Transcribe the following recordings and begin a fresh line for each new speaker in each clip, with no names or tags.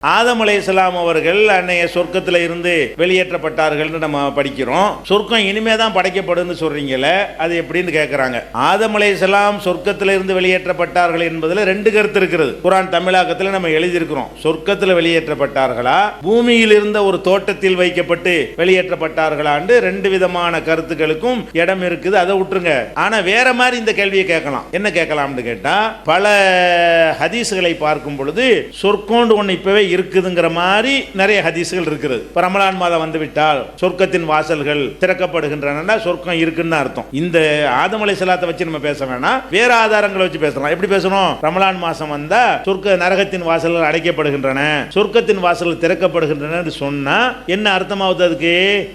ஆதம் அலைஹிஸ்ஸலாம் அவர்கள் அன்னைய சொர்க்கத்தில் இருந்து வெளியேற்றப்பட்டார்கள் நம்ம படிக்கிறோம். சொர்க்கம் இனிமே தான் படைக்கப்படும்னு சொல்றீங்களே, அது எப்படின்னு கேட்கிறாங்க. ஆதம் அலைஹிஸ்ஸலாம் சொர்க்கத்தில் இருந்து வெளியேற்றப்பட்டார்கள் என்பதில் ரெண்டு கருத்து இருக்கிறது. குர்ஆன் தமிழாக்கத்தில் நம்ம எழுதியிருக்கிறோம். சொர்க்கத்தில் வெளியேற்றப்பட்டார்களா, பூமியில் இருந்த ஒரு தோட்டத்தில் வைக்கப்பட்டு வெளியேற்றப்பட்டார்களான்னு ரெண்டு விதமான கருத்துக்களுக்கும் இடம் இருக்குது. அதை விட்டுருங்க. ஆனா வேற மாதிரி இந்த கேள்வியை கேட்கலாம். என்ன கேட்கலாம்னு கேட்டா, பல ஹதீஸ்களை பார்க்கும் பொழுது சொர்க்கோண்டு ஒன்று இப்பவே இருக்குதுங்கிற மாதிரி நிறைய ஹதீஸ்கள் இருக்கிறது. இப்ப ரமலான் மாதம் வந்து விட்டால் சொர்க்கத்தின் வாசல்கள் திறக்கப்படுகின்றன, சொர்க்கம் இருக்குன்னு அர்த்தம். இந்த ஆதம் அலைஹிஸ்ஸலாத்தை வச்சு நம்ம பேச வேணாம், வேற ஆதாரங்களை வச்சு பேசலாம். எப்படி பேசணும்? ரமலான் மாசம் வந்தா சொர்க்க நரகத்தின் வாசல்கள் அடைக்கப்படுகின்றன, சொர்க்கத்தின் வாசல்கள் திறக்கப்படுகின்றன சொன்னா என்ன அர்த்தமாகுது? அதுக்கு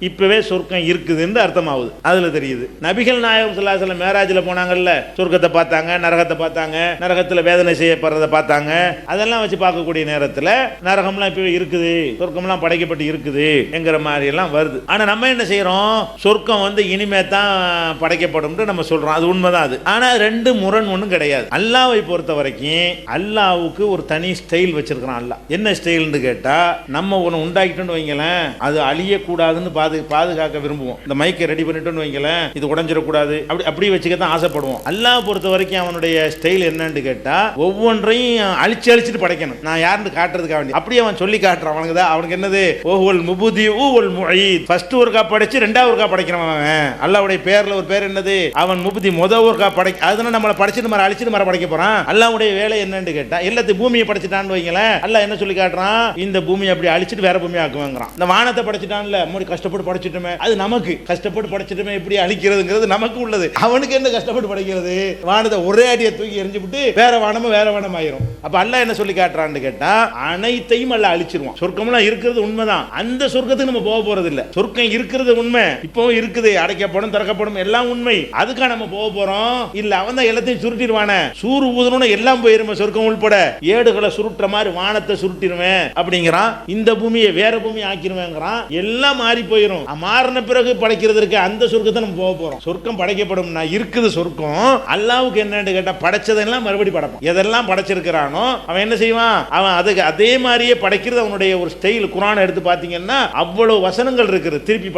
இப்பவே சொர்க்கம் இருக்குதுன்னு அர்த்தமாகுது. அதுல தெரியுது. நபிகள் நாயகம் ஸல்லல்லாஹு அலைஹி வஸல்லம் மேராஜ்ல போனாங்கல்ல, சொர்க்கத்தை பார்த்தாங்க, நரகத்தை பார்த்தாங்க, நரகத்துல வேதனை செய்யப்படுறதை பார்த்தாங்க. அதெல்லாம் வச்சு பார்க்கக்கூடிய நேரத்தில் நரகம்லாம் இப்ப இருக்குது, சொர்க்கம்லாம் படைக்கப்பட்டு இருக்குது என்கிற மாதிரி எல்லாம் வருது. ஆனா நம்ம என்ன செய்யறோம்? சொர்க்கம் வந்து இனிமே தான் படைக்கப்படும் நம்ம சொல்றோம். அது உண்மைதான். அது ஆனா ரெண்டு முரண் ஒண்ணும் கிடையாது. அல்லாஹ்வை பொறுத்த வரைக்கும் அல்லாஹ்வுக்கு ஒரு தனி ஸ்டைல் வச்சிருக்கிறான். அல்லாஹ் என்ன ஸ்டைல்னு கேட்டா, நம்ம ஒன்று உண்டாக்கிட்டோன்னு வைங்களேன், அது அழியக்கூடாதுன்னு பாதுகாக்க விரும்புவோம். இந்த மைக்கை ரெடி பண்ணிட்டோன்னு வைங்களேன், இது உடஞ்சிடக்கூடாது, அப்படி வச்சுக்கத்தான் ஆசைப்படுவோம். அல்லாஹ் பொறுத்த வரைக்கும் அவனுடைய ஸ்டைல் என்னன்னு கேட்டா, ஒவ்வொன்றையும் அழிச்சிட்டு படைக்கணும். நான் யாருன்னு காட்டுறதுக்காக வேண்டி அப்படியே அவன் சொல்லி காட்டுறான். அவனுக்கு தான் அவனுக்கு என்னது, ஓஹுவல் முபுதி ஊவல் முஈத், ஃபர்ஸ்ட் ஒருக்கா படைச்சு ரெண்டாவது ஒருக்கா படைக்கிறவன் அவன். அல்லாஹ்வுடைய பேர்ல ஒரு பேர் என்னது, அவன் முபுதி ஒருக்கா படைக்க. அதனால நம்மளை படைச்சிட்டு மர அழிச்சிட்டு மர படைக்க போறான். அல்லாஹ்வுடைய வேலை என்னன்னு கேட்டா, எல்லாத்தையும் பூமியை படைச்சிட்டான்னு வைங்களேன், அல்லாஹ் என்ன சொல்லி காட்டுறான், இந்த பூமியை அப்படி அழிச்சிட்டு வேற பூமியை ஆக்குவாங்கிறான். இந்த வானத்தை படைச்சிட்டான்ல, மூடி கஷ்டப்பட்டு படைச்சிட்டுமே, அது நமக்கு கஷ்டப்பட்டு படைச்சிட்டுமே எப்படி அழிக்கிறதுங்கிறது நமக்கு உள்ளது. அவனுக்கு என்ன கஷ்டப்பட்டு படைக்கிறது? வானத்தை ஒரே அடியை தூக்கி எரிஞ்சு விட்டு வேற வானம் ஆயிரும். அப்ப அல்லாஹ் என்ன சொல்லி காட்டுறான்னு கேட்டா, அனைத்தையும் அல்ல அழிச்சிருவான். சொர்க்கம்லாம் இருக்கிறது உண்மைதான். அந்த சொர்க்கத்துக்கு நம்ம போக போறது இல்ல. சொர்க்கம் இருக்கிறது உண்மை, இப்பவும் இருக்குது, அடைக்கப்படும் திறக்கப்படும் எல்லாம் உண்மை. அதுக்காக நம்ம போக போறோம் இல்ல. அவன் தான் எல்லாத்தையும் சுருட்டிடுவானே, சூறு ஊதணும்னு எல்லாம் போயிருமே, சொர்க்கம் உள்பட ஏடுகளை சுருட்டுற மாதிரி வானத்தை சுருட்டிடுவேன் அப்படிங்கிறான். இந்த பூமியை வேற பூமி ஆக்கிடுவேங்கிறான். எல்லாம் மாறி போயிடும். மாறின பிறகு படைக்கிறதுக்கு அந்த சொர்க்கத்தை நம்ம போக போறோம். சொர்க்கம் படைக்கப்படும் இருக்குது. சொர்க்கம் அல்லாஹ்வுக்கு என்னன்னு கேட்டா, படைச்சதெல்லாம் மறுபடி படைப்பான். எதெல்லாம் படைச்சிருக்கிறானோ அவன் என்ன செய்வான், அவன் அதுக்கு அதே மாதிரியே படைக்கிறது அவனுடைய ஒரு ஸ்டைல். குர்ஆனை எடுத்து பாத்தீங்கன்னா அவ்வளவு வசனங்கள் இருக்குது. திருப்பி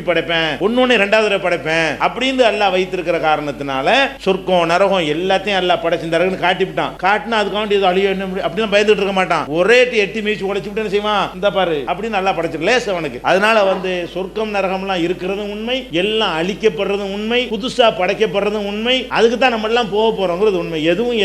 படைப்பேன், ஒன்னொன்னு ரெண்டாவது படைப்பேன் அப்படின்னு அல்லாஹ் வைத்திருக்கிற காரணத்தினால சொர்க்கம் நரகம் எல்லாத்தையும் அல்லாஹ் படைச்சிருந்தாருன்னு காட்டிவிட்டான். காட்டினா அதுக்காண்டி இது அழிய அப்படின்னு பயந்துட்டு இருக்க மாட்டான். ஒரே எட்டி மீச்சு உடைச்சு விட்டு என்ன செய்வான், இந்த பாரு அப்படின்னு நல்லா படைச்சிரு லேஸ் அவனுக்கு. அதனால வந்து சொர்க்கம் நரகம்லாம் இருக்கிறதும் உண்மை, எல்லாம் அழிக்கப்படுறதும் உண்மை, புதுசா படைக்கப்படுறதும் உண்மை. அதுக்கு தான் நம்ம எல்லாம் போக போறோங்கிறது உண்மை. எதுவும்